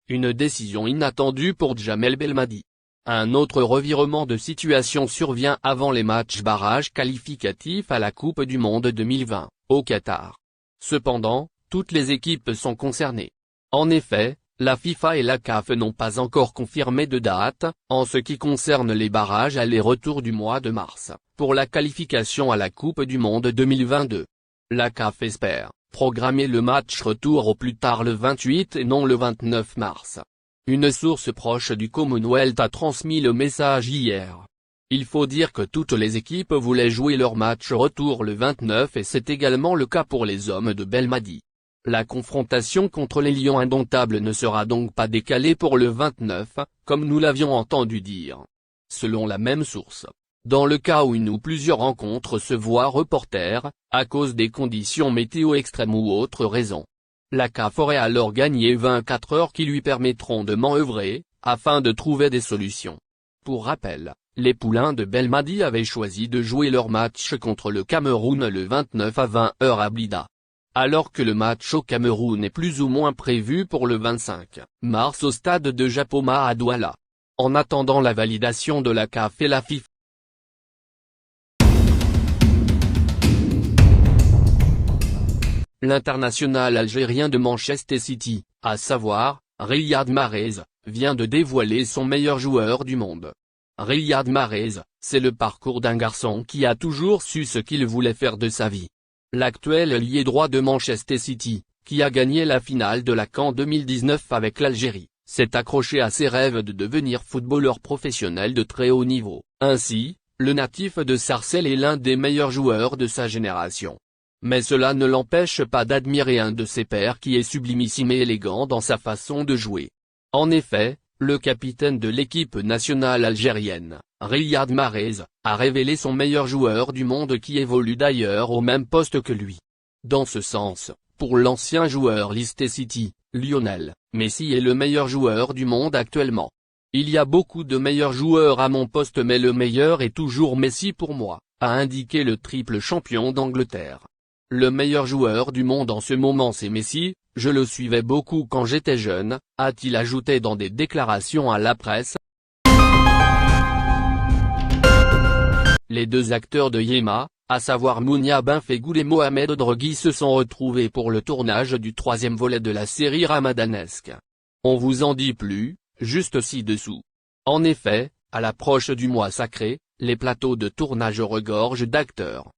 Une décision inattendue pour Djamel Belmadi. Un autre revirement de situation survient avant les matchs barrages qualificatifs à la Coupe du Monde 2020, au Qatar. Cependant, toutes les équipes sont concernées. En effet, la FIFA et la CAF n'ont pas encore confirmé de date, en ce qui concerne les barrages aller-retour du mois de mars, pour la qualification à la Coupe du Monde 2022. La CAF espère programmer le match retour au plus tard le 28 et non le 29 mars. Une source proche du Commonwealth a transmis le message hier. Il faut dire que toutes les équipes voulaient jouer leur match retour le 29 et c'est également le cas pour les hommes de Belmadi. La confrontation contre les Lions indomptables ne sera donc pas décalée pour le 29, comme nous l'avions entendu dire. Selon la même source, dans le cas où une ou plusieurs rencontres se voient reporter, à cause des conditions météo extrêmes ou autres raisons, la CAF aurait alors gagné 24 heures qui lui permettront de manœuvrer, afin de trouver des solutions. Pour rappel, les poulains de Belmadi avaient choisi de jouer leur match contre le Cameroun le 29 à 20 h à Blida. Alors que le match au Cameroun est plus ou moins prévu pour le 25 mars au stade de Japoma à Douala. En attendant la validation de la CAF et la FIFA. L'international algérien de Manchester City, à savoir, Riyad Mahrez, vient de dévoiler son meilleur joueur du monde. Riyad Mahrez, c'est le parcours d'un garçon qui a toujours su ce qu'il voulait faire de sa vie. L'actuel ailier droit de Manchester City, qui a gagné la finale de la CAN 2019 avec l'Algérie, s'est accroché à ses rêves de devenir footballeur professionnel de très haut niveau. Ainsi, le natif de Sarcelles est l'un des meilleurs joueurs de sa génération. Mais cela ne l'empêche pas d'admirer un de ses pairs qui est sublimissime et élégant dans sa façon de jouer. En effet, le capitaine de l'équipe nationale algérienne, Riyad Mahrez, a révélé son meilleur joueur du monde qui évolue d'ailleurs au même poste que lui. Dans ce sens, pour l'ancien joueur Leicester City, Lionel Messi est le meilleur joueur du monde actuellement. Il y a beaucoup de meilleurs joueurs à mon poste mais le meilleur est toujours Messi pour moi, a indiqué le triple champion d'Angleterre. Le meilleur joueur du monde en ce moment c'est Messi, je le suivais beaucoup quand j'étais jeune, a-t-il ajouté dans des déclarations à la presse. Les deux acteurs de Yéma, à savoir Mounia Benfegoul et Mohamed Droghi se sont retrouvés pour le tournage du troisième volet de la série ramadanesque. On vous en dit plus, juste ci-dessous. En effet, à l'approche du mois sacré, les plateaux de tournage regorgent d'acteurs.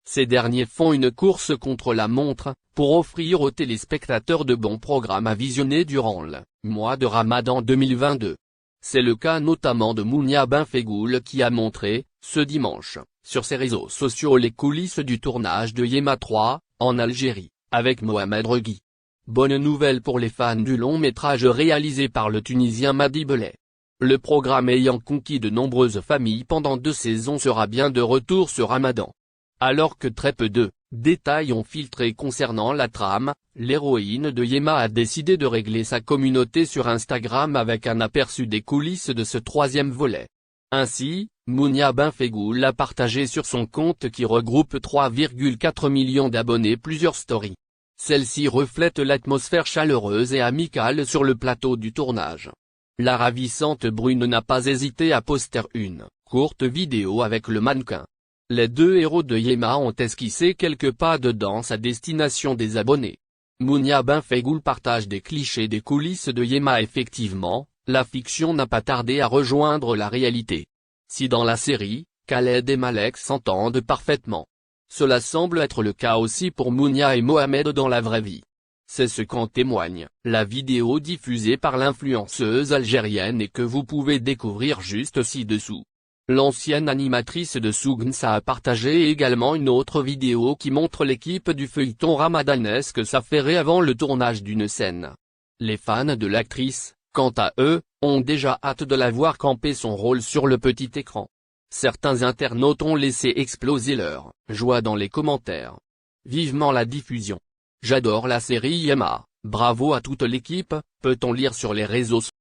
Ces derniers font une course contre la montre, pour offrir aux téléspectateurs de bons programmes à visionner durant le mois de Ramadan 2022. C'est le cas notamment de Mounia Benfegoul qui a montré, ce dimanche, sur ses réseaux sociaux les coulisses du tournage de Yéma 3, en Algérie, avec Mohamed Droghi. Bonne nouvelle pour les fans du long métrage réalisé par le Tunisien Madi Belay. Le programme ayant conquis de nombreuses familles pendant 2 saisons sera bien de retour ce Ramadan. Alors que très peu de détails ont filtré concernant la trame, l'héroïne de Yéma a décidé de régler sa communauté sur Instagram avec un aperçu des coulisses de ce troisième volet. Ainsi, Mounia Benfegoul a partagé sur son compte qui regroupe 3,4 millions d'abonnés plusieurs stories. Celle-ci reflète l'atmosphère chaleureuse et amicale sur le plateau du tournage. La ravissante brune n'a pas hésité à poster une courte vidéo avec le mannequin. Les deux héros de Yéma ont esquissé quelques pas de danse à destination des abonnés. Mounia Benfegoul partage des clichés des coulisses de Yéma. Effectivement, la fiction n'a pas tardé à rejoindre la réalité. Si dans la série, Khaled et Malek s'entendent parfaitement, cela semble être le cas aussi pour Mounia et Mohamed dans la vraie vie. C'est ce qu'en témoigne la vidéo diffusée par l'influenceuse algérienne et que vous pouvez découvrir juste ci-dessous. L'ancienne animatrice de Sougnsa a partagé également une autre vidéo qui montre l'équipe du feuilleton ramadanesque s'affairer avant le tournage d'une scène. Les fans de l'actrice, quant à eux, ont déjà hâte de la voir camper son rôle sur le petit écran. Certains internautes ont laissé exploser leur joie dans les commentaires. Vivement la diffusion. J'adore la série Yéma, bravo à toute l'équipe, peut-on lire sur les réseaux sociaux.